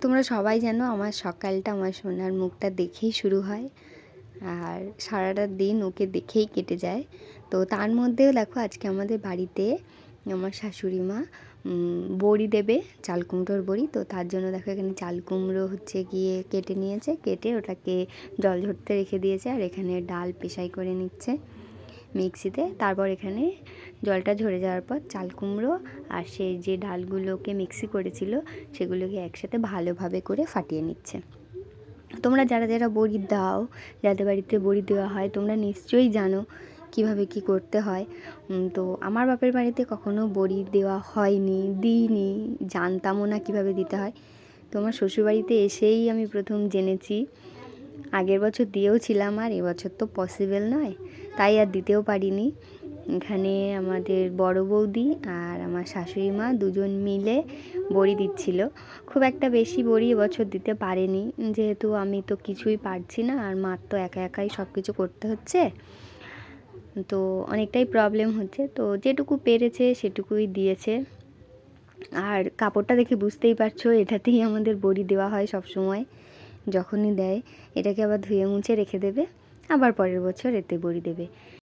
তোমরা সবাই জানো আমার সকালটা আমার সোনার মুখটা দেখেই শুরু হয়, আর সারাটা দিন ওকে দেখেই কেটে যায়। তো তার মধ্যেও দেখো আজকে আমাদের বাড়িতে আমার শাশুড়ি মা বড়ি দেবে, চাল কুমড়োর বড়ি। তো তার জন্য দেখো এখানে চাল কুমড়ো হচ্ছে গিয়ে কেটে নিয়েছে, কেটে ওটাকে জল ঝরতে রেখে দিয়েছে, আর এখানে ডাল পেশাই করে নিচ্ছে মিক্সিতে। তারপর এখানে জলটা ঝরে যাওয়ার পর চাল কুমড়ো আর সেই যে ডালগুলোকে মিক্সি করেছিল সেগুলোকে একসাথে ভালোভাবে করে ফাটিয়ে নিচ্ছে। তোমরা যারা যারা বড়ি দাও, যাদের বাড়িতে বড়ি দেওয়া হয়, তোমরা নিশ্চয়ই জানো কিভাবে কি করতে হয়। তো আমার বাপের বাড়িতে কখনো বড়ি দেওয়া হয়নি, দিইনি, জানতামও না কিভাবে দিতে হয়। তো আমার শ্বশুরবাড়িতে এসেই আমি প্রথম জেনেছি। আগের বছর দিয়েও ছিলাম, আর এবছর তো পসিবল নয়, তাই আর দিতেও পারিনি। এখানে আমাদের বড় বৌদি আর আমার শাশুড়ি মা দুজন মিলে বড়ি দিচ্ছিল। খুব একটা বেশি বড়ি এবছর দিতে পারেনি, যেহেতু আমি তো কিছুই পারছি না, আর মার তো একা একাই সব কিছু করতে হচ্ছে। তো অনেকটাই প্রবলেম হচ্ছে, তো যেটুকু পেরেছে সেটুকুই দিয়েছে। আর কাপড়টা দেখে বুঝতেই পারছো, এটাতেই আমাদের বড়ি দেওয়া হয় সব সময়। যখনই দেয় এটাকে আবার ধুয়ে মুছে রেখে দেবে, আবার পরের বছর এতে বড়ি দেবে।